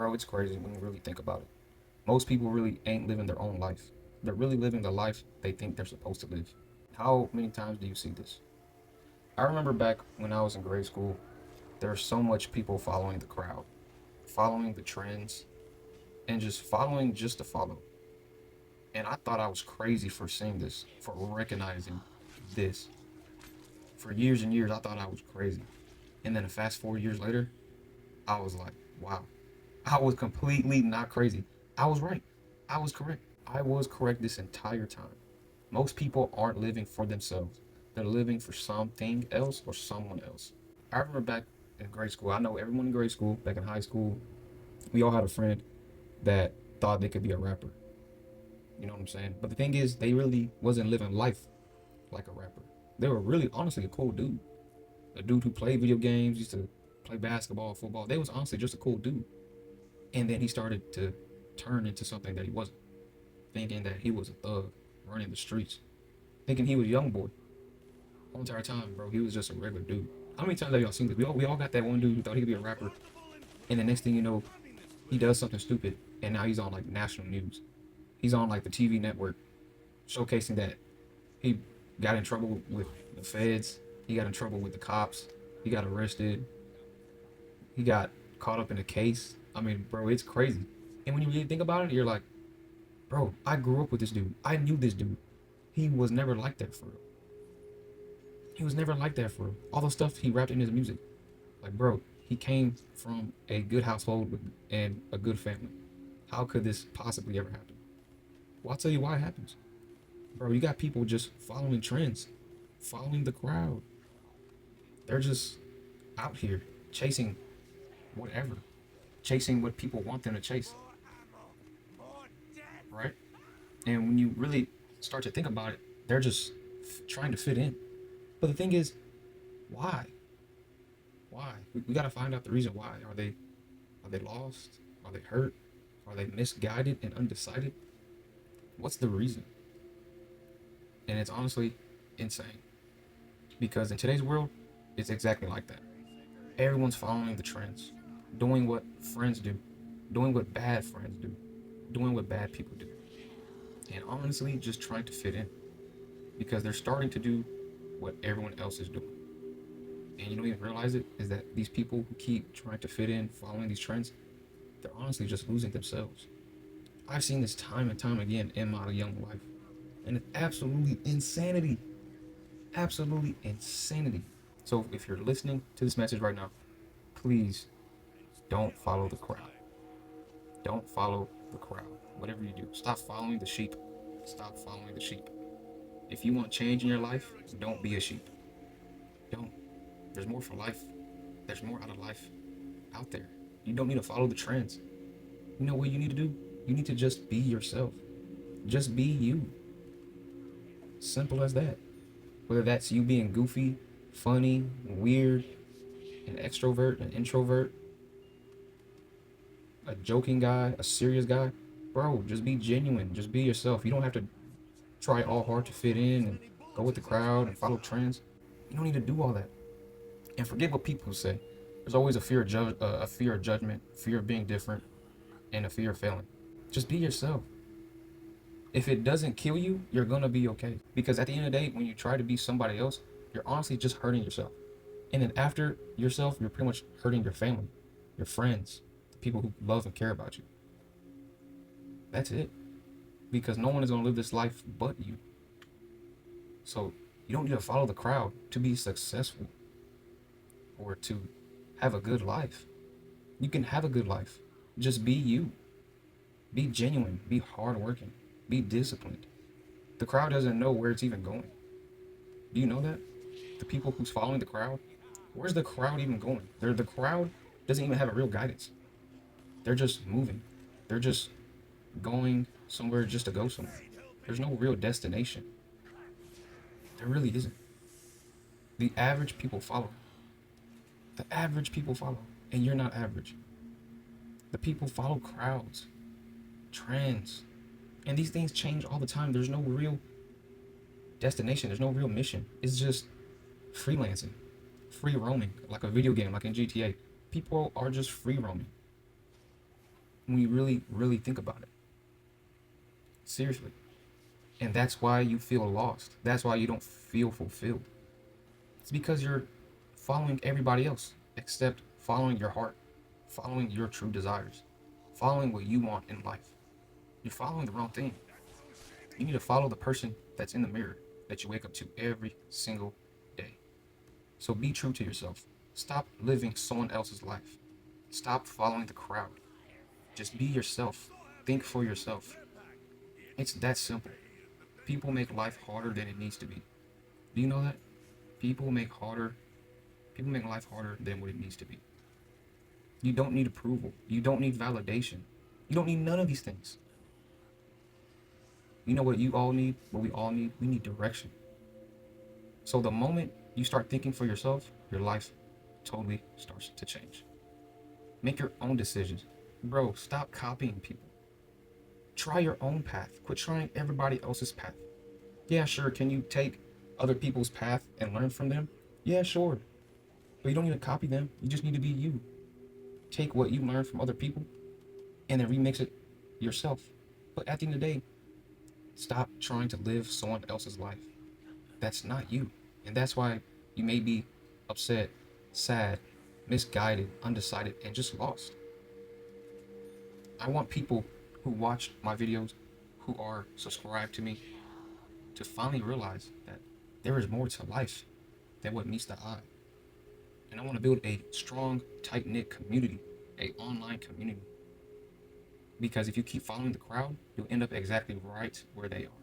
Bro, it's crazy when you really think about it. Most people really ain't living their own life. They're really living the life they think they're supposed to live. How many times do you see this? I remember back when I was in grade school, there's so much people following the crowd, following the trends, and just following just to follow. And I thought I was crazy for seeing this, for recognizing this. For years and years, I thought I was crazy. And then fast 4 years later, I was like, wow, I was completely not crazy. I was right. I was correct. I was correct this entire time. Most people aren't living for themselves. They're living for something else or someone else. I remember back in grade school, I know everyone in grade school, back in high school, we all had a friend that thought they could be a rapper. You know what I'm saying? But the thing is, they really wasn't living life like a rapper. They were really, honestly, a cool dude. A dude who played video games, used to play basketball, football. They was honestly just a cool dude. And then he started to turn into something that he wasn't, thinking that he was a thug running the streets, thinking he was young boy. Whole entire time, bro, he was just a regular dude. How many times have y'all seen this? We all got that one dude who thought he could be a rapper, and the next thing you know, he does something stupid, and now he's on like national news. He's on like the TV network, showcasing that he got in trouble with the feds. He got in trouble with the cops. He got arrested. He got caught up in a case. I mean, bro, it's crazy. And when you really think about it, you're like, bro, I grew up with this dude. I knew this dude. He was never like that for real. He was never like that for real. All the stuff he rapped in his music. Like, bro, he came from a good household and a good family. How could this possibly ever happen? Well, I'll tell you why it happens. Bro, you got people just following trends, following the crowd. They're just out here chasing whatever, chasing what people want them to chase, right? And when you really start to think about it, they're just trying to fit in. But the thing is, why? Why? We got to find out the reason why. Are they lost? Are they hurt? Are they misguided and undecided? What's the reason? And it's honestly insane. Because in today's world, it's exactly like that. Everyone's following the trends, doing what friends do, doing what bad friends do, doing what bad people do. And honestly, just trying to fit in. Because they're starting to do what everyone else is doing. And you don't even realize it, is that these people who keep trying to fit in, following these trends, they're honestly just losing themselves. I've seen this time and time again in my young life. And it's absolutely insanity. Absolutely insanity. So if you're listening to this message right now, please don't follow the crowd. Don't follow the crowd. Whatever you do, stop following the sheep. Stop following the sheep. If you want change in your life, don't be a sheep. Don't. There's more for life. There's more out of life out there. You don't need to follow the trends. You know what you need to do? You need to just be yourself. Just be you. Simple as that. Whether that's you being goofy, funny, weird, an extrovert, an introvert, a joking guy, a serious guy, bro, just be genuine. Just be yourself. You don't have to try all hard to fit in and go with the crowd and follow trends. You don't need to do all that. And forget what people say. There's always a fear of judgment, fear of being different, and a fear of failing. Just be yourself. If it doesn't kill you, you're gonna be okay. Because at the end of the day, when you try to be somebody else, you're honestly just hurting yourself. And then after yourself, you're pretty much hurting your family, your friends, the people who love and care about you. That's it. Because no one is gonna live this life but you. So you don't need to follow the crowd to be successful or to have a good life. You can have a good life. Just be you. Be genuine. Be hardworking. Be disciplined. The crowd doesn't know where it's even going. Do you know that? The people who's following the crowd, where's the crowd even going? The crowd doesn't even have a real guidance. They're just moving. They're just going somewhere just to go somewhere. There's no real destination. There really isn't. The average people follow. The average people follow. And you're not average. The people follow crowds, trends. And these things change all the time. There's no real destination. There's no real mission. It's just freelancing, free roaming, like a video game, like in GTA. People are just free roaming. when you really, really think about it. Seriously. And that's why you feel lost. That's why you don't feel fulfilled. It's because you're following everybody else except following your heart, following your true desires, following what you want in life. You're following the wrong thing. You need to follow the person that's in the mirror that you wake up to every single day. So be true to yourself. Stop living someone else's life. Stop following the crowd. Just be yourself. Think for yourself. It's that simple. People make life harder than it needs to be. Do you know that? People make harder People make life harder than what it needs to be. You don't need approval. You don't need validation. You don't need none of these things. You know what you all need? What we all need? We need direction. So the moment you start thinking for yourself, your life totally starts to change. Make your own decisions. Bro, stop copying people. Try your own path. Quit trying everybody else's path. Yeah, sure. Can you take other people's path and learn from them? Yeah, sure. But you don't need to copy them. You just need to be you. Take what you learn from other people and then remix it yourself. But at the end of the day, stop trying to live someone else's life. That's not you. And that's why you may be upset, sad, misguided, undecided, and just lost. I want people who watch my videos, who are subscribed to me, to finally realize that there is more to life than what meets the eye. And I want to build a strong, tight-knit community, a online community. Because if you keep following the crowd, you'll end up exactly right where they are.